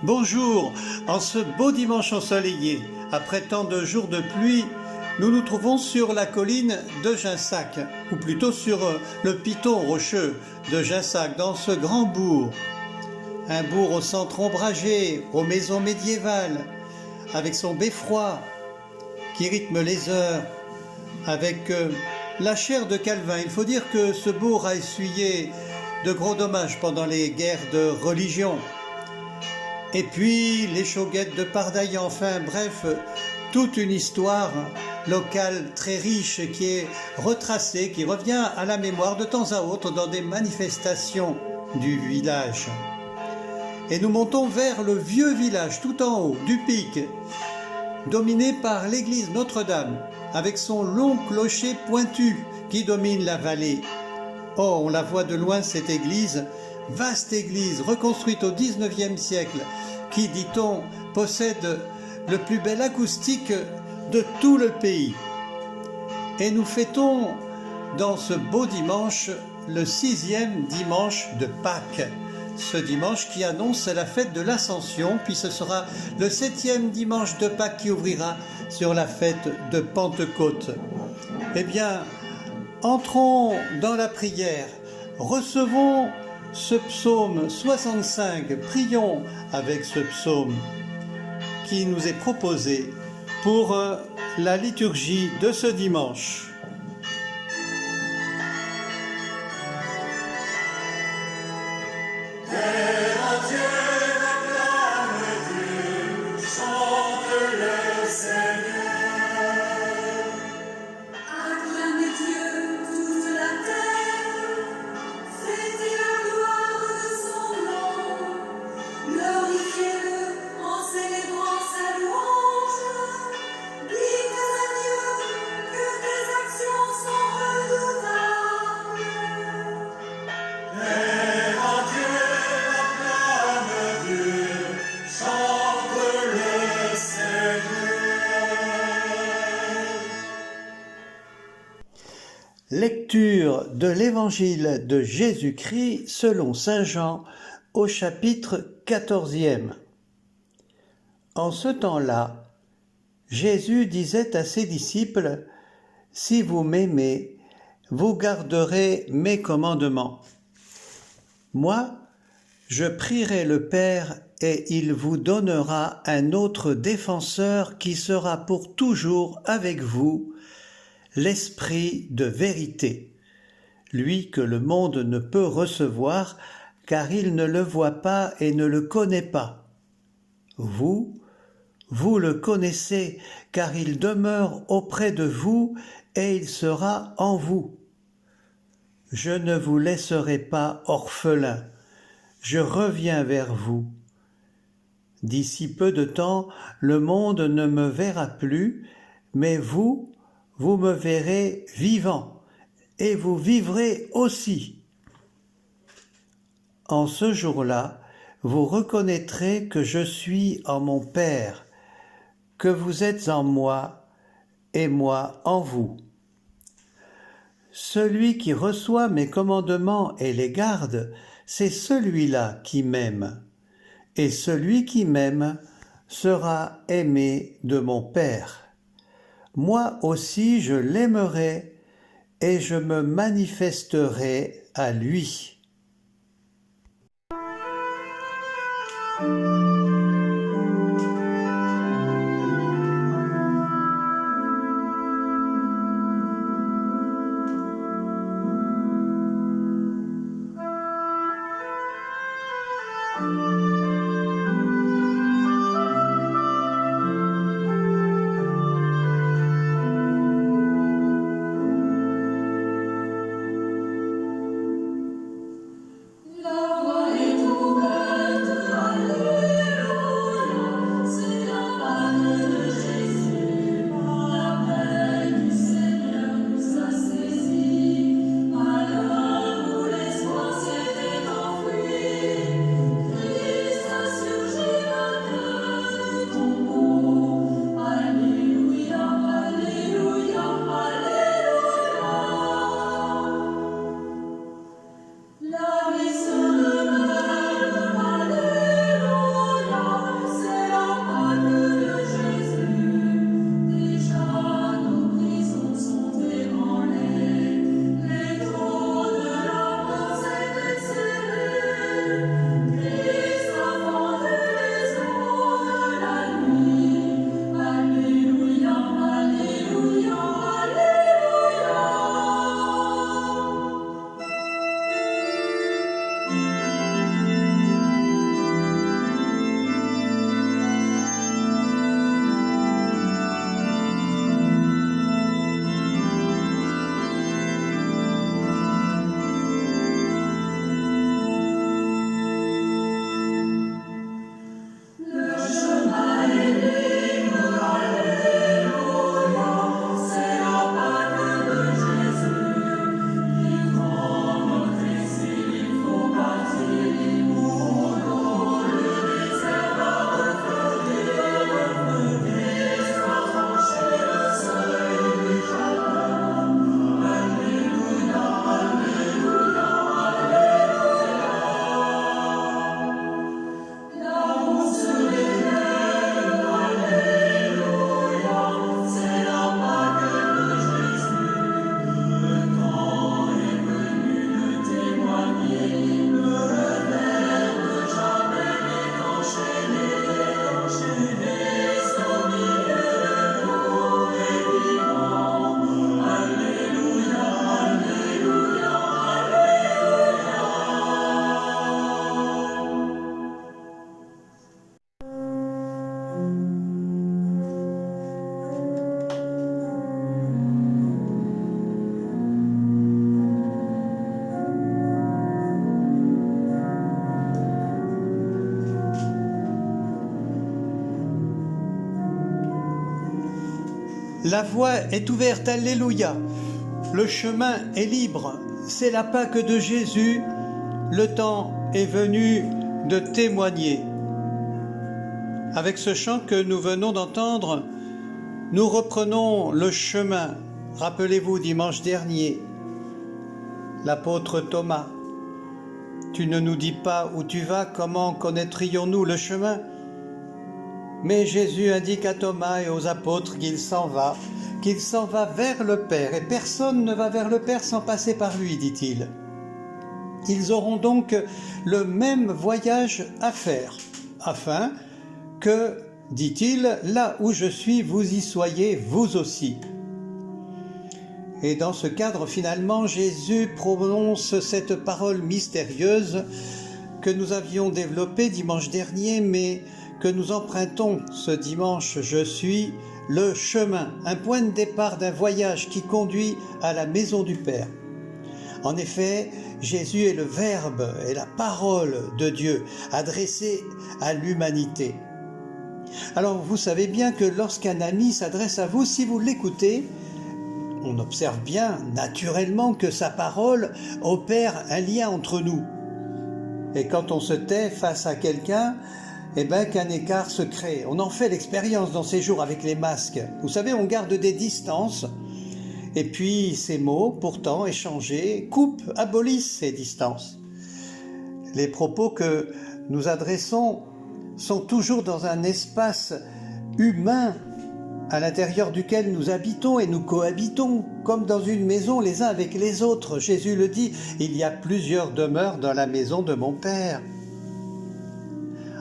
Bonjour, en ce beau dimanche ensoleillé, après tant de jours de pluie, nous nous trouvons sur la colline de Ginsac, ou plutôt sur le piton rocheux de Ginsac, dans ce grand bourg. Un bourg au centre ombragé, aux maisons médiévales, avec son beffroi qui rythme les heures, avec la chaire de Calvin. Il faut dire que ce bourg a essuyé de gros dommages pendant les guerres de religion. Et puis les Chauguettes de Pardaillan, enfin bref, toute une histoire locale très riche qui est retracée, qui revient à la mémoire de temps à autre dans des manifestations du village. Et nous montons vers le vieux village tout en haut du pic, dominé par l'église Notre-Dame, avec son long clocher pointu qui domine la vallée. Oh, on la voit de loin cette église, vaste église reconstruite au XIXe siècle, qui, dit-on, possède le plus bel acoustique de tout le pays. Et nous fêtons dans ce beau dimanche le 6e dimanche de Pâques. Ce dimanche qui annonce la fête de l'Ascension, puis ce sera le 7e dimanche de Pâques qui ouvrira sur la fête de Pentecôte. Eh bien, entrons dans la prière, recevons ce psaume 65, prions avec ce psaume qui nous est proposé pour la liturgie de ce dimanche. Lecture de l'Évangile de Jésus-Christ selon saint Jean au chapitre 14e. En ce temps-là, Jésus disait à ses disciples : « Si vous m'aimez, vous garderez mes commandements. Moi, je prierai le Père et il vous donnera un autre défenseur qui sera pour toujours avec vous, l'Esprit de vérité, lui que le monde ne peut recevoir, car il ne le voit pas et ne le connaît pas. Vous le connaissez, car il demeure auprès de vous et il sera en vous. Je ne vous laisserai pas orphelins, je reviens vers vous. D'ici peu de temps, le monde ne me verra plus, mais vous me verrez vivant, et vous vivrez aussi. En ce jour-là, vous reconnaîtrez que je suis en mon Père, que vous êtes en moi, et moi en vous. Celui qui reçoit mes commandements et les garde, c'est celui-là qui m'aime, et celui qui m'aime sera aimé de mon Père. Moi aussi je l'aimerai et je me manifesterai à lui. La voie est ouverte, alléluia. La voie est ouverte, alléluia. Le chemin est libre. C'est la Pâque de Jésus. Le temps est venu de témoigner. Avec ce chant que nous venons d'entendre, nous reprenons le chemin. Rappelez-vous, dimanche dernier, l'apôtre Thomas, tu ne nous dis pas où tu vas, comment connaîtrions-nous le chemin? Mais Jésus indique à Thomas et aux apôtres qu'il s'en va vers le Père, et personne ne va vers le Père sans passer par lui, dit-il. Ils auront donc le même voyage à faire, afin que, dit-il, là où je suis, vous y soyez, vous aussi. Et dans ce cadre, finalement, Jésus prononce cette parole mystérieuse que nous avions développée dimanche dernier, mais que nous empruntons ce dimanche. Je suis le chemin, un point de départ d'un voyage qui conduit à la maison du Père. En effet, Jésus est le Verbe et la parole de Dieu adressée à l'humanité. Alors vous savez bien que lorsqu'un ami s'adresse à vous, si vous l'écoutez, on observe bien naturellement que sa parole opère un lien entre nous. Et quand on se tait face à quelqu'un, qu'un écart se crée. On en fait l'expérience dans ces jours avec les masques. Vous savez, on garde des distances. Et puis ces mots, pourtant échangés, abolissent ces distances. Les propos que nous adressons sont toujours dans un espace humain à l'intérieur duquel nous habitons et nous cohabitons, comme dans une maison les uns avec les autres. Jésus le dit, il y a plusieurs demeures dans la maison de mon Père.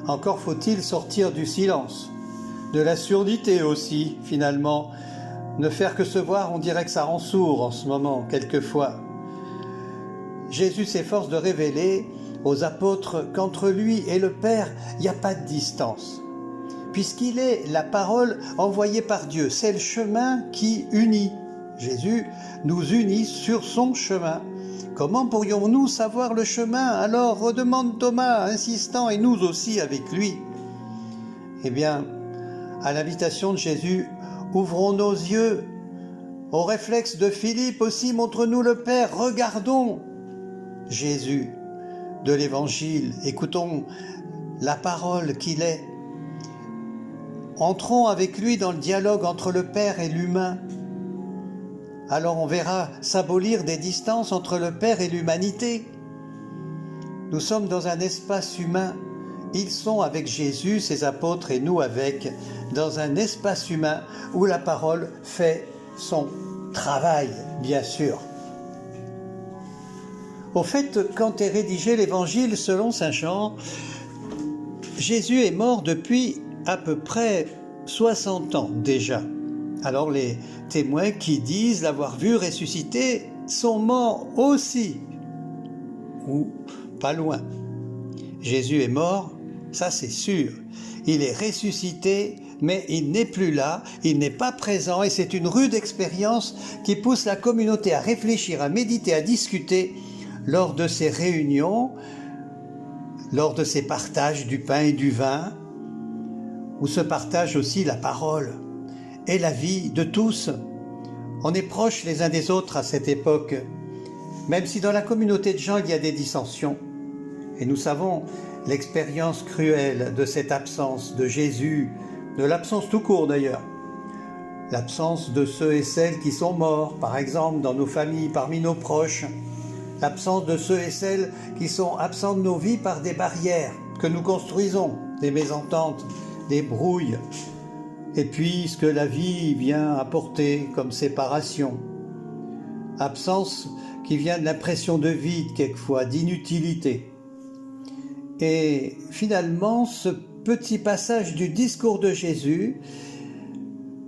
Encore faut-il sortir du silence, de la surdité aussi, finalement. Ne faire que se voir, on dirait que ça rend sourd en ce moment, quelquefois. Jésus s'efforce de révéler aux apôtres qu'entre lui et le Père, il n'y a pas de distance. Puisqu'il est la parole envoyée par Dieu, c'est le chemin qui unit. Jésus nous unit sur son chemin. Comment pourrions-nous savoir le chemin? Alors redemande Thomas, insistant, et nous aussi avec lui. Eh bien, à l'invitation de Jésus, ouvrons nos yeux. Au réflexe de Philippe aussi, montre-nous le Père. Regardons Jésus de l'Évangile. Écoutons la parole qu'il est. Entrons avec lui dans le dialogue entre le Père et l'humain. Alors on verra s'abolir des distances entre le Père et l'humanité. Nous sommes dans un espace humain. Ils sont avec Jésus, ses apôtres, et nous avec, dans un espace humain où la parole fait son travail, bien sûr. Au fait, quand est rédigé l'Évangile selon saint Jean, Jésus est mort depuis à peu près 60 ans déjà. Alors les témoins qui disent l'avoir vu ressusciter sont morts aussi, ou pas loin. Jésus est mort, ça c'est sûr. Il est ressuscité, mais il n'est plus là, il n'est pas présent, et c'est une rude expérience qui pousse la communauté à réfléchir, à méditer, à discuter lors de ces réunions, lors de ces partages du pain et du vin, où se partage aussi la parole et la vie de tous. On est proches les uns des autres à cette époque, même si dans la communauté de gens il y a des dissensions. Et nous savons l'expérience cruelle de cette absence de Jésus, de l'absence tout court d'ailleurs. L'absence de ceux et celles qui sont morts, par exemple dans nos familles, parmi nos proches. L'absence de ceux et celles qui sont absents de nos vies par des barrières que nous construisons, des mésententes, des brouilles. Et puis ce que la vie vient apporter comme séparation. Absence qui vient de l'impression de vide quelquefois, d'inutilité. Et finalement, ce petit passage du discours de Jésus,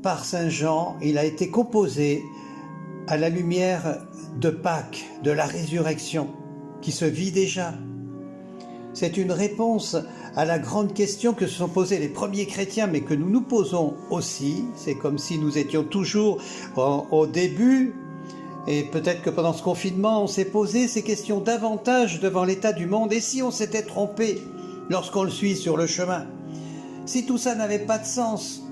par saint Jean, il a été composé à la lumière de Pâques, de la résurrection, qui se vit déjà. C'est une réponse à la grande question que se sont posées les premiers chrétiens, mais que nous nous posons aussi. C'est comme si nous étions toujours au début, et peut-être que pendant ce confinement, on s'est posé ces questions davantage devant l'état du monde. Et si on s'était trompé lorsqu'on le suit sur le chemin? Si tout ça n'avait pas de sens?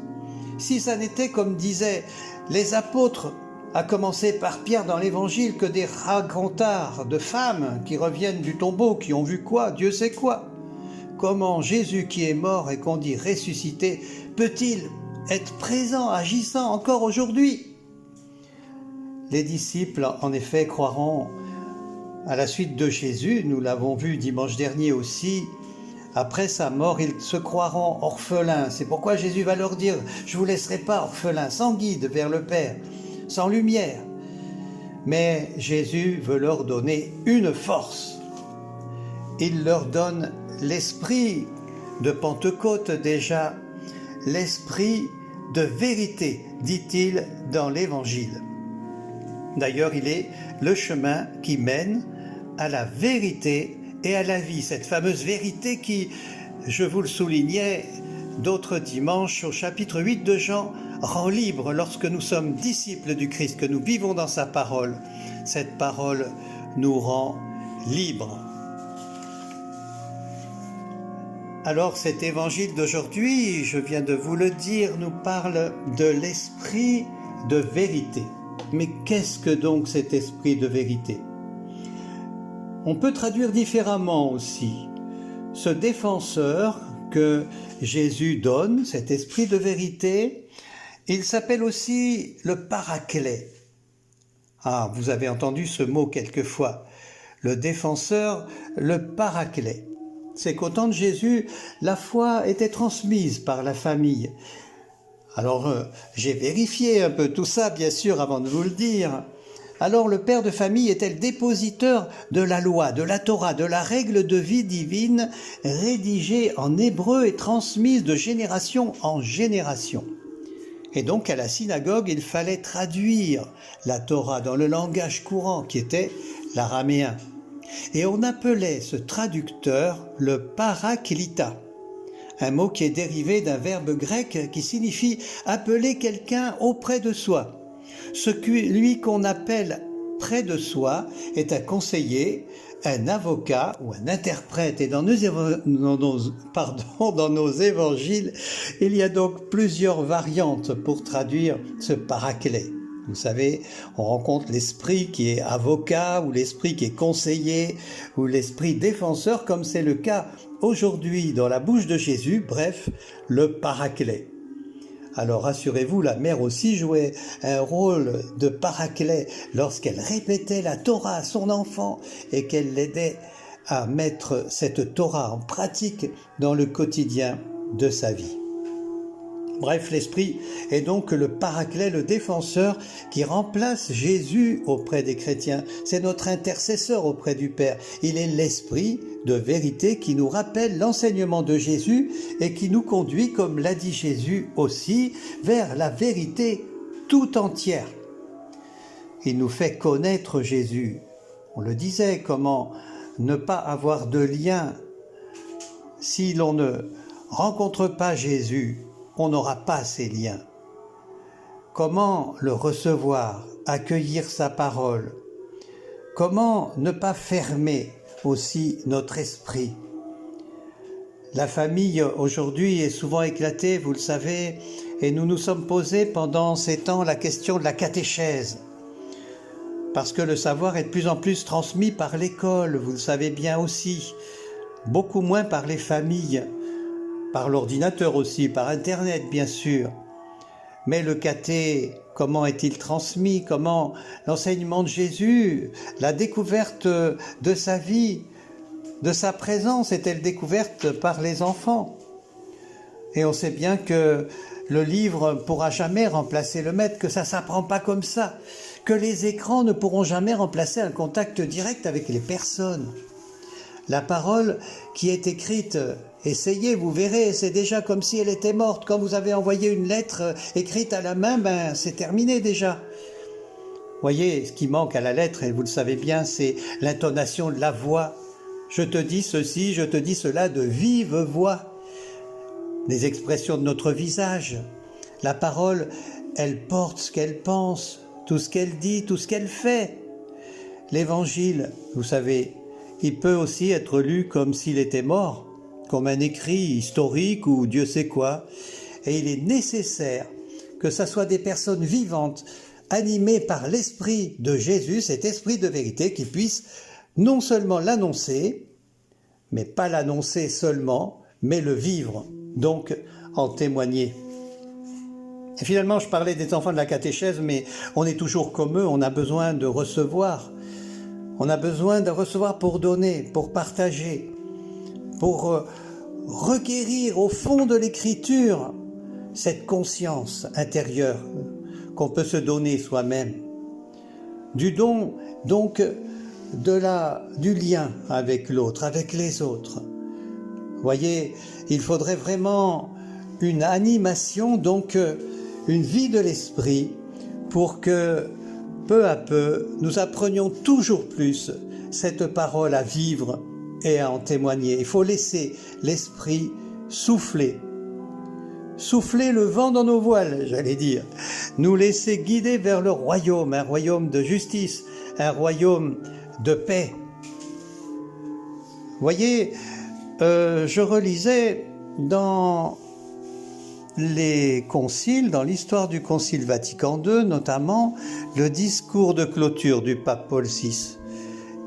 Si ça n'était, comme disaient les apôtres, à commencer par Pierre dans l'Évangile, que des racontards de femmes qui reviennent du tombeau, qui ont vu quoi, Dieu sait quoi. Comment Jésus qui est mort et qu'on dit ressuscité, peut-il être présent, agissant encore aujourd'hui? Les disciples, en effet, croiront à la suite de Jésus, nous l'avons vu dimanche dernier aussi. Après sa mort, ils se croiront orphelins. C'est pourquoi Jésus va leur dire « Je ne vous laisserai pas orphelins, sans guide vers le Père, sans lumière. » Mais Jésus veut leur donner une force. Il leur donne l'esprit de Pentecôte déjà, l'esprit de vérité, dit-il dans l'Évangile. D'ailleurs, il est le chemin qui mène à la vérité et à la vie, cette fameuse vérité qui, je vous le soulignais d'autres dimanches au chapitre 8 de Jean, rend libre lorsque nous sommes disciples du Christ, que nous vivons dans sa parole. Cette parole nous rend libres. Alors cet évangile d'aujourd'hui, je viens de vous le dire, nous parle de l'esprit de vérité. Mais qu'est-ce que donc cet esprit de vérité? On peut traduire différemment aussi. Ce défenseur que Jésus donne, cet esprit de vérité, il s'appelle aussi le paraclet. Ah, vous avez entendu ce mot quelquefois. Le défenseur, le paraclet. C'est qu'au temps de Jésus, la foi était transmise par la famille. Alors, j'ai vérifié un peu tout ça, bien sûr, avant de vous le dire. Alors, le père de famille était le dépositeur de la loi, de la Torah, de la règle de vie divine, rédigée en hébreu et transmise de génération en génération. Et donc, à la synagogue, il fallait traduire la Torah dans le langage courant, qui était l'araméen. Et on appelait ce traducteur le parakléta. Un mot qui est dérivé d'un verbe grec qui signifie appeler quelqu'un auprès de soi. Celui qu'on appelle près de soi est un conseiller, un avocat ou un interprète. Et dans nos évangiles, il y a donc plusieurs variantes pour traduire ce paraclet. Vous savez, on rencontre l'esprit qui est avocat, ou l'esprit qui est conseiller, ou l'esprit défenseur, comme c'est le cas aujourd'hui dans la bouche de Jésus, bref, le paraclet. Alors rassurez-vous, la mère aussi jouait un rôle de paraclet lorsqu'elle répétait la Torah à son enfant et qu'elle l'aidait à mettre cette Torah en pratique dans le quotidien de sa vie. Bref, l'Esprit est donc le paraclet, le défenseur qui remplace Jésus auprès des chrétiens. C'est notre intercesseur auprès du Père. Il est l'Esprit de vérité qui nous rappelle l'enseignement de Jésus et qui nous conduit, comme l'a dit Jésus aussi, vers la vérité tout entière. Il nous fait connaître Jésus. On le disait, comment ne pas avoir de lien si l'on ne rencontre pas Jésus? On n'aura pas ces liens. Comment le recevoir, accueillir sa parole? Comment ne pas fermer aussi notre esprit? La famille aujourd'hui est souvent éclatée, vous le savez, et nous nous sommes posés pendant ces temps la question de la catéchèse. Parce que le savoir est de plus en plus transmis par l'école, vous le savez bien aussi, beaucoup moins par les familles. Par l'ordinateur aussi, par Internet bien sûr. Mais le caté, comment est-il transmis? Comment l'enseignement de Jésus, la découverte de sa vie, de sa présence est-elle découverte par les enfants? Et on sait bien que le livre ne pourra jamais remplacer le maître, que ça ne s'apprend pas comme ça, que les écrans ne pourront jamais remplacer un contact direct avec les personnes. La parole qui est écrite, essayez, vous verrez, c'est déjà comme si elle était morte. Quand vous avez envoyé une lettre écrite à la main, c'est terminé déjà. Voyez, ce qui manque à la lettre, et vous le savez bien, c'est l'intonation de la voix. Je te dis ceci, je te dis cela de vive voix. Les expressions de notre visage. La parole, elle porte ce qu'elle pense, tout ce qu'elle dit, tout ce qu'elle fait. L'Évangile, vous savez, il peut aussi être lu comme s'il était mort, comme un écrit historique ou Dieu sait quoi. Et il est nécessaire que ça soit des personnes vivantes, animées par l'esprit de Jésus, cet esprit de vérité, qui puisse non seulement l'annoncer, mais pas l'annoncer seulement, mais le vivre, donc en témoigner. Et finalement, je parlais des enfants de la catéchèse, mais on est toujours comme eux, on a besoin de recevoir. On a besoin de recevoir pour donner, pour partager, pour requérir au fond de l'écriture cette conscience intérieure qu'on peut se donner soi-même. Du don, donc, du lien avec l'autre, avec les autres. Vous voyez, il faudrait vraiment une animation, donc une vie de l'esprit, pour que peu à peu nous apprenions toujours plus cette parole à vivre et à en témoigner. Il faut laisser l'esprit souffler. Souffler le vent dans nos voiles, j'allais dire. Nous laisser guider vers le royaume, un royaume de justice, un royaume de paix. Vous voyez, je relisais dans les conciles, dans l'histoire du Concile Vatican II, notamment le discours de clôture du pape Paul VI.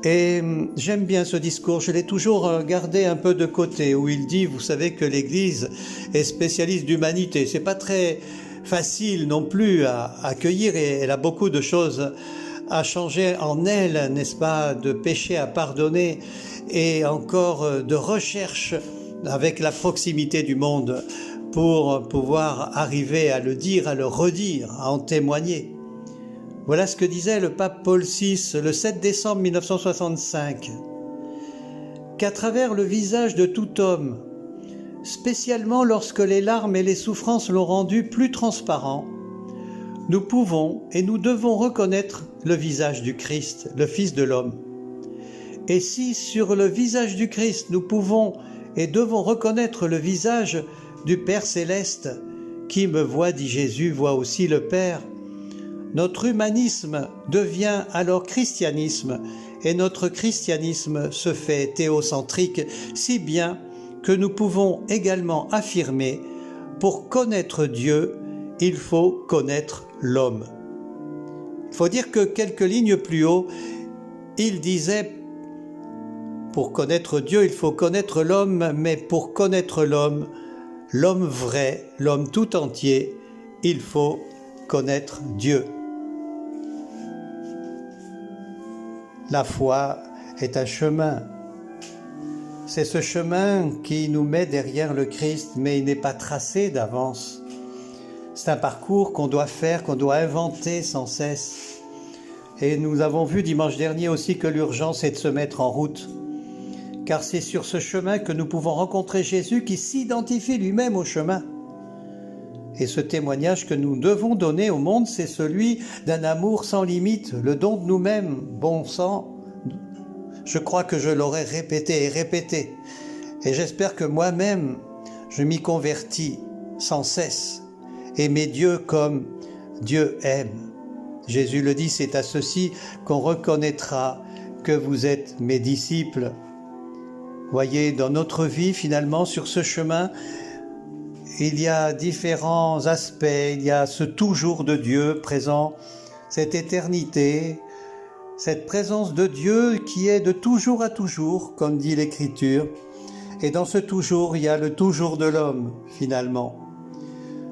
Et j'aime bien ce discours, je l'ai toujours gardé un peu de côté, où il dit, vous savez que l'Église est spécialiste d'humanité. C'est pas très facile non plus à accueillir, et elle a beaucoup de choses à changer en elle, n'est-ce pas, de péché à pardonner, et encore de recherche avec la proximité du monde pour pouvoir arriver à le dire, à le redire, à en témoigner. Voilà ce que disait le pape Paul VI le 7 décembre 1965. Qu'à travers le visage de tout homme, spécialement lorsque les larmes et les souffrances l'ont rendu plus transparent, nous pouvons et nous devons reconnaître le visage du Christ, le Fils de l'homme. Et si sur le visage du Christ nous pouvons et devons reconnaître le visage du Père céleste, qui me voit, dit Jésus, voit aussi le Père, notre humanisme devient alors christianisme, et notre christianisme se fait théocentrique, si bien que nous pouvons également affirmer, pour connaître Dieu, il faut connaître l'homme. Il faut dire que quelques lignes plus haut, il disait, pour connaître Dieu, il faut connaître l'homme, mais pour connaître l'homme, l'homme vrai, l'homme tout entier, il faut connaître Dieu. La foi est un chemin. C'est ce chemin qui nous met derrière le Christ, mais il n'est pas tracé d'avance. C'est un parcours qu'on doit faire, qu'on doit inventer sans cesse. Et nous avons vu dimanche dernier aussi que l'urgence est de se mettre en route. Car c'est sur ce chemin que nous pouvons rencontrer Jésus qui s'identifie lui-même au chemin. Et ce témoignage que nous devons donner au monde, c'est celui d'un amour sans limite, le don de nous-mêmes, bon sang. Je crois que je l'aurais répété et répété. Et j'espère que moi-même, je m'y convertis sans cesse. Aimer Dieu comme Dieu aime. Jésus le dit, c'est à ceci qu'on reconnaîtra que vous êtes mes disciples. Voyez, dans notre vie, finalement, sur ce chemin, il y a différents aspects, il y a ce toujours de Dieu présent, cette éternité, cette présence de Dieu qui est de toujours à toujours, comme dit l'Écriture. Et dans ce toujours, il y a le toujours de l'homme, finalement.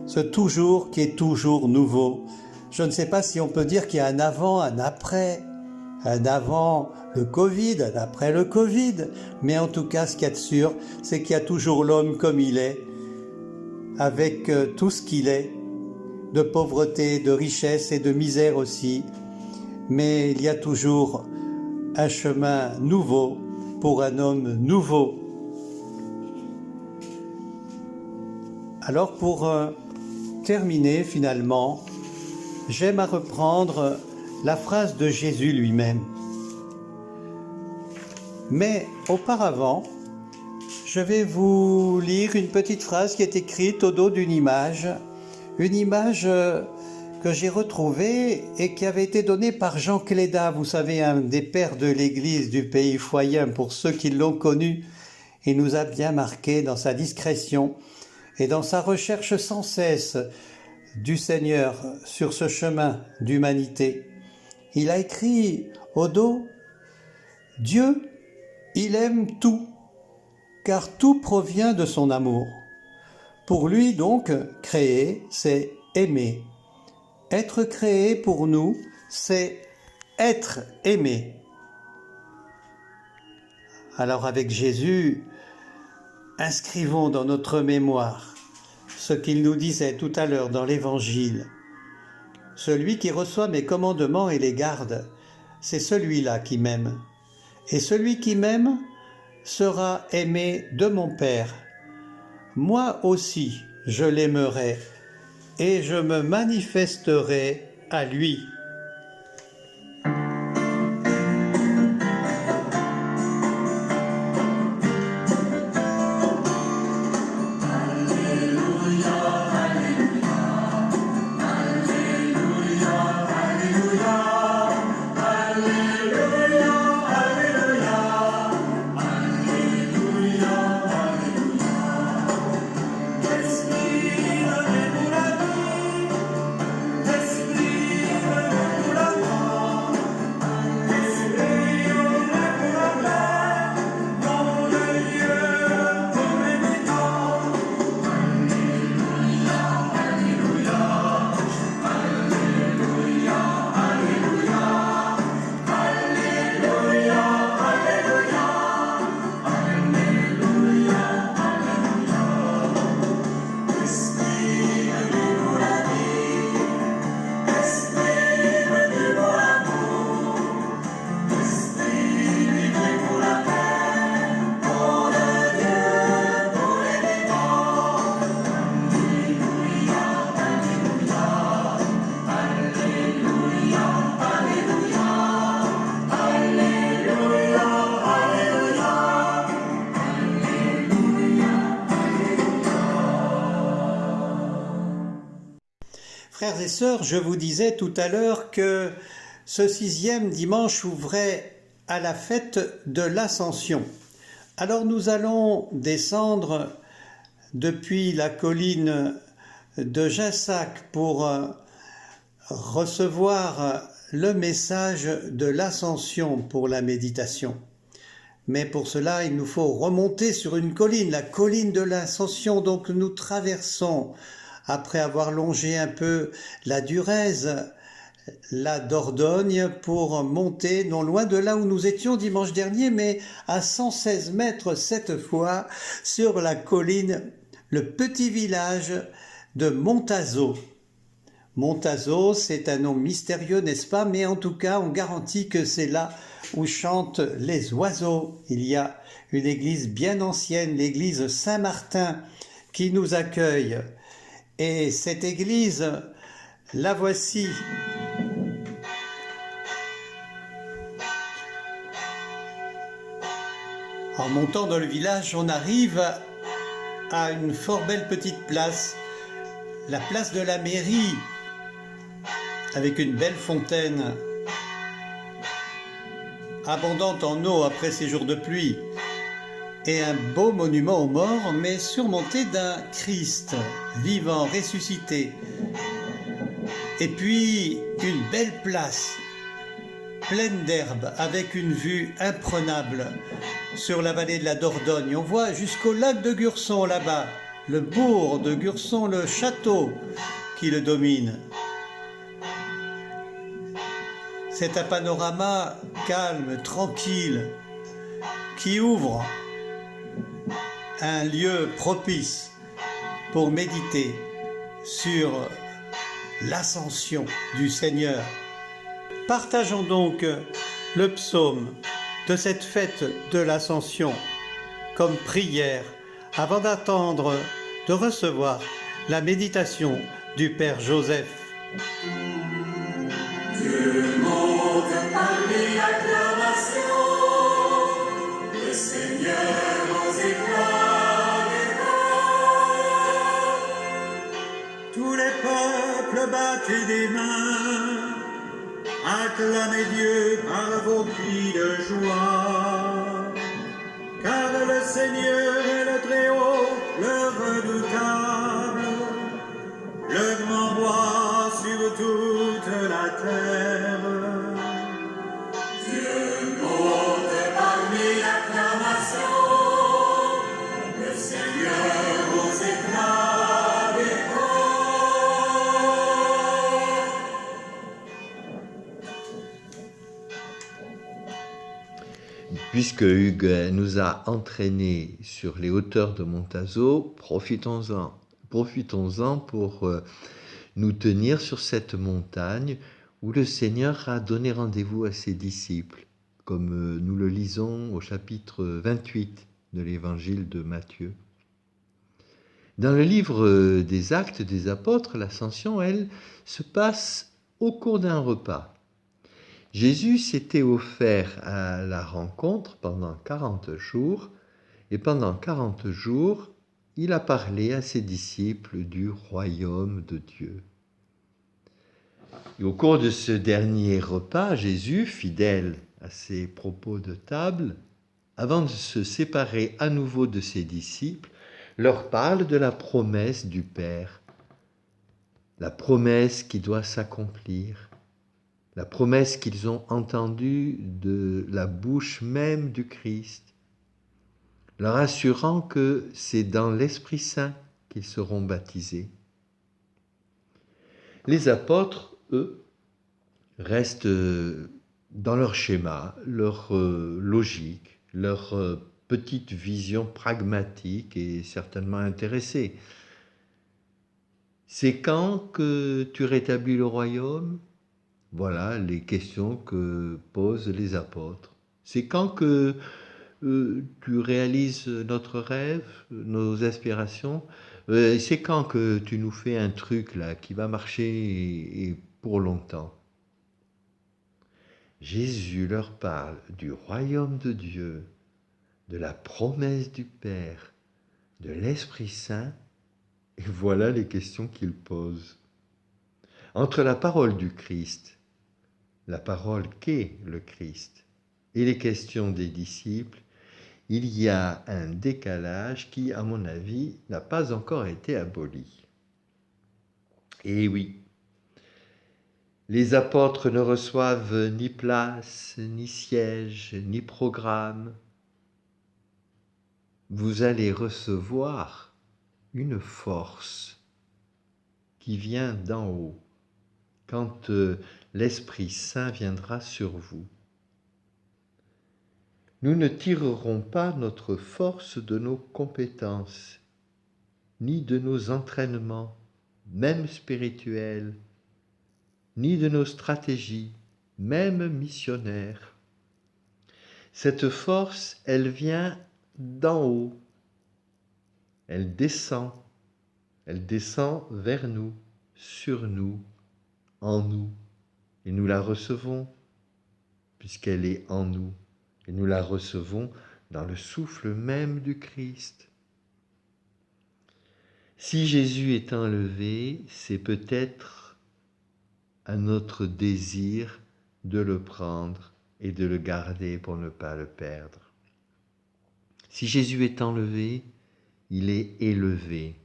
Ce toujours qui est toujours nouveau. Je ne sais pas si on peut dire qu'il y a un avant, un après le Covid, un après le Covid, mais en tout cas, ce qu'il y a de sûr, c'est qu'il y a toujours l'homme comme il est, avec tout ce qu'il est, de pauvreté, de richesse et de misère aussi. Mais il y a toujours un chemin nouveau pour un homme nouveau. Alors pour terminer finalement, j'aime à reprendre la phrase de Jésus lui-même. Mais auparavant, je vais vous lire une petite phrase qui est écrite au dos d'une image que j'ai retrouvée et qui avait été donnée par Jean Cléda, vous savez, un des pères de l'Église du pays Foyen, pour ceux qui l'ont connu. Il nous a bien marqué dans sa discrétion et dans sa recherche sans cesse du Seigneur sur ce chemin d'humanité. Il a écrit au dos « Dieu, il aime tout, car tout provient de son amour. » Pour lui donc, créer, c'est aimer. Être créé pour nous, c'est être aimé. Alors avec Jésus, inscrivons dans notre mémoire ce qu'il nous disait tout à l'heure dans l'Évangile. Celui qui reçoit mes commandements et les garde, c'est celui-là qui m'aime. Et celui qui m'aime sera aimé de mon Père. Moi aussi, je l'aimerai et je me manifesterai à lui. Frères et sœurs, je vous disais tout à l'heure que ce 6e dimanche ouvrait à la fête de l'Ascension. Alors nous allons descendre depuis la colline de Ginsac pour recevoir le message de l'Ascension pour la méditation. Mais pour cela, il nous faut remonter sur une colline, la colline de l'Ascension. Donc nous traversons, après avoir longé un peu la Durèze, la Dordogne, pour monter non loin de là où nous étions dimanche dernier, mais à 116 mètres cette fois, sur la colline, le petit village de Montazeau. Montazeau, c'est un nom mystérieux, n'est-ce pas? Mais en tout cas, on garantit que c'est là où chantent les oiseaux. Il y a une église bien ancienne, l'église Saint-Martin, qui nous accueille. Et cette église, la voici. En montant dans le village, on arrive à une fort belle petite place, la place de la mairie, avec une belle fontaine, abondante en eau après ces jours de pluie, et un beau monument aux morts, mais surmonté d'un Christ vivant, ressuscité. Et puis une belle place, pleine d'herbe, avec une vue imprenable sur la vallée de la Dordogne. On voit jusqu'au lac de Gurson là-bas, le bourg de Gurson, le château qui le domine. C'est un panorama calme, tranquille, qui ouvre un lieu propice pour méditer sur l'ascension du Seigneur. Partageons donc le psaume de cette fête de l'Ascension comme prière avant d'attendre de recevoir la méditation du Père Joseph. Dieu monte par les acclamations, le Seigneur aux éclats des vents. Tous les peuples battez des mains, acclamez Dieu par vos cris de joie, car le Seigneur est le Très-Haut, le redoutable, le grand roi. toute la terre. Dieu monte parmi l'acclamation, le Seigneur aux éclats des Puisque Hugues nous a entraînés sur les hauteurs de Montazo, profitons-en. Profitons-en pour nous tenir sur cette montagne où le Seigneur a donné rendez-vous à ses disciples, comme nous le lisons au chapitre 28 de l'évangile de Matthieu. Dans le livre des Actes des Apôtres, l'Ascension, elle, se passe au cours d'un repas. Jésus s'était offert à la rencontre pendant 40 jours, et pendant 40 jours, il a parlé à ses disciples du royaume de Dieu. Et au cours de ce dernier repas, Jésus, fidèle à ses propos de table, avant de se séparer à nouveau de ses disciples, leur parle de la promesse du Père, la promesse qui doit s'accomplir, la promesse qu'ils ont entendue de la bouche même du Christ, leur assurant que c'est dans l'Esprit Saint qu'ils seront baptisés. Les apôtres, eux, restent dans leur schéma, leur logique, leur petite vision pragmatique et certainement intéressée. C'est quand que tu rétablis le royaume ? Voilà les questions que posent les apôtres. C'est quand que tu réalises notre rêve, nos aspirations. C'est quand que tu nous fais un truc là qui va marcher et pour longtemps. Jésus leur parle du royaume de Dieu, de la promesse du Père, de l'Esprit Saint, et voilà les questions qu'il pose. Entre la parole du Christ, la parole qu'est le Christ, et les questions des disciples, il y a un décalage qui, à mon avis, n'a pas encore été aboli. Et oui, les apôtres ne reçoivent ni place, ni siège, ni programme. Vous allez recevoir une force qui vient d'en haut, quand l'Esprit Saint viendra sur vous. Nous ne tirerons pas notre force de nos compétences, ni de nos entraînements, même spirituels, ni de nos stratégies, même missionnaires. Cette force, elle vient d'en haut. Elle descend vers nous, sur nous, en nous, et nous la recevons, puisqu'elle est en nous. Et nous la recevons dans le souffle même du Christ. Si Jésus est enlevé, c'est peut-être à notre désir de le prendre et de le garder pour ne pas le perdre. Si Jésus est enlevé, il est élevé.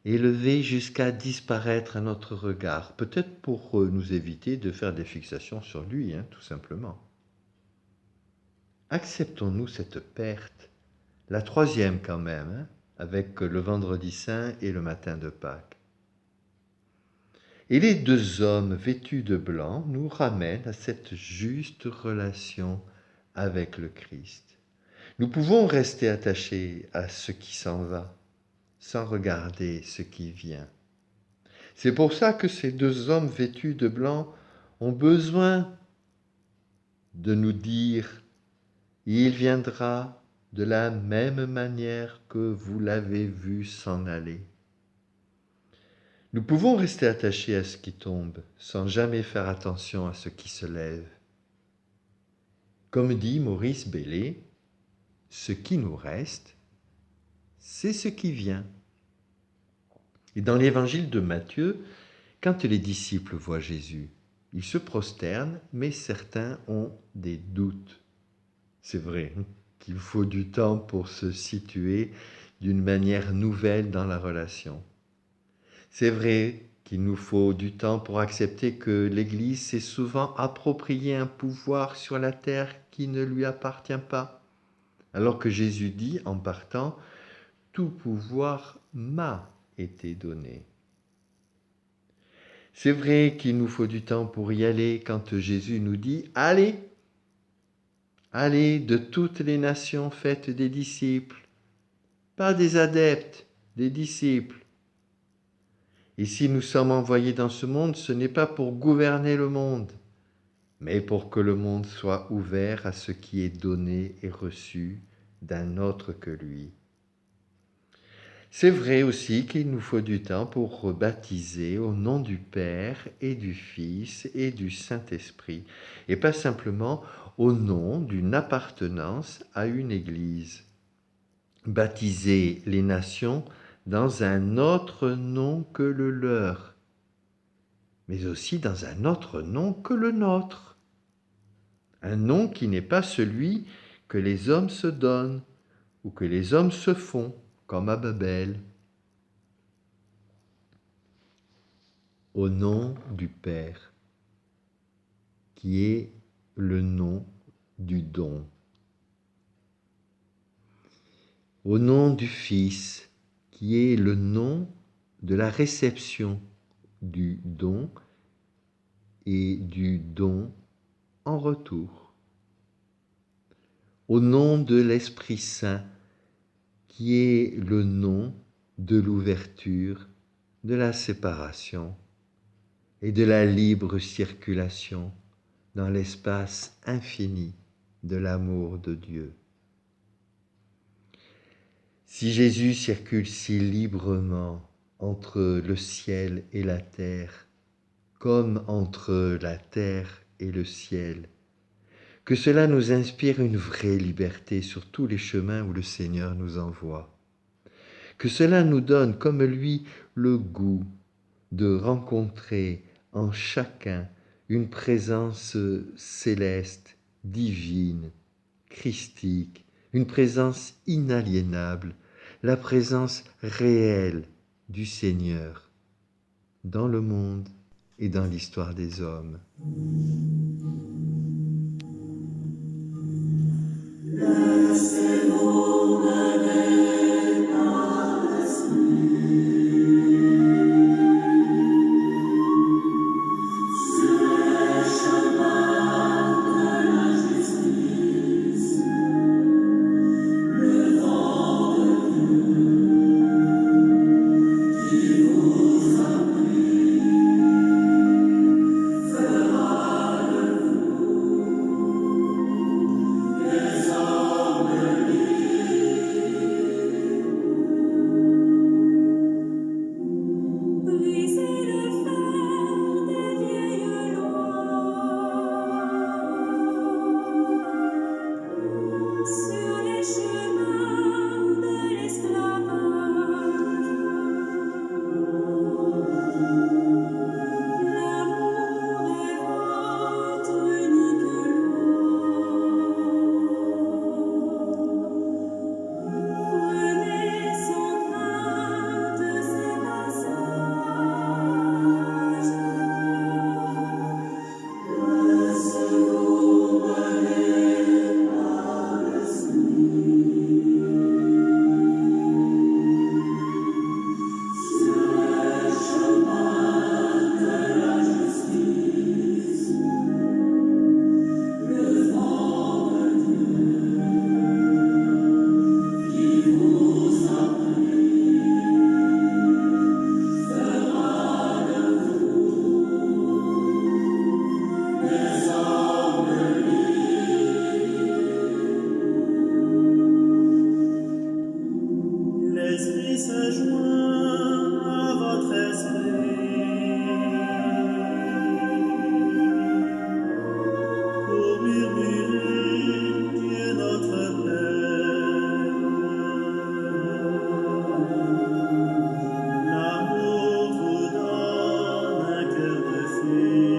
Élevé jusqu'à disparaître à notre regard, peut-être pour nous éviter de faire des fixations sur lui, tout simplement. Acceptons-nous cette perte, la troisième quand même, avec le vendredi saint et le matin de Pâques. Et les deux hommes vêtus de blanc nous ramènent à cette juste relation avec le Christ. Nous pouvons rester attachés à ce qui s'en va, sans regarder ce qui vient. C'est pour ça que ces deux hommes vêtus de blanc ont besoin de nous dire: il viendra de la même manière que vous l'avez vu s'en aller. Nous pouvons rester attachés à ce qui tombe, sans jamais faire attention à ce qui se lève. Comme dit Maurice Bellay, ce qui nous reste, c'est ce qui vient. Et dans l'évangile de Matthieu, quand les disciples voient Jésus, ils se prosternent, mais certains ont des doutes. C'est vrai qu'il faut du temps pour se situer d'une manière nouvelle dans la relation. C'est vrai qu'il nous faut du temps pour accepter que l'Église s'est souvent approprié un pouvoir sur la terre qui ne lui appartient pas, alors que Jésus dit en partant « Tout pouvoir m'a été donné ». C'est vrai qu'il nous faut du temps pour y aller quand Jésus nous dit « Allez, allez de toutes les nations, faites des disciples ». Pas des adeptes, des disciples. Et si nous sommes envoyés dans ce monde, ce n'est pas pour gouverner le monde, mais pour que le monde soit ouvert à ce qui est donné et reçu d'un autre que lui. C'est vrai aussi qu'il nous faut du temps pour baptiser au nom du Père et du Fils et du Saint-Esprit, et pas simplement au nom d'une appartenance à une Église. Baptiser les nations dans un autre nom que le leur, mais aussi dans un autre nom que le nôtre. Un nom qui n'est pas celui que les hommes se donnent ou que les hommes se font, comme à Babel. Au nom du Père, qui est le nom du don. Au nom du Fils, qui est le nom de la réception du don et du don en retour. Au nom de l'Esprit Saint, qui est le nom de l'ouverture, de la séparation et de la libre circulation dans l'espace infini de l'amour de Dieu. Si Jésus circule si librement entre le ciel et la terre, comme entre la terre et le ciel, que cela nous inspire une vraie liberté sur tous les chemins où le Seigneur nous envoie. Que cela nous donne, comme lui, le goût de rencontrer en chacun une présence céleste, divine, christique, une présence inaliénable, la présence réelle du Seigneur dans le monde et dans l'histoire des hommes. Laissez-vous mener par l'Esprit sur les chemins de la justice, le vent de Dieu qui vous a pris fera de vous des hommes libres. Brisez le fer des vieilles lois sur les chemins de l'esclavage. L'amour est votre unique loi. Prenez sans crainte ces passages. Laissez-vous mener par l'Esprit sur les chemins de la justice, le vent de Dieu qui vous a pris fera de vous des hommes libres. L'Esprit se joint à votre esprit pour murmurer Dieu notre Père. L'amour vous donne un cœur de fille.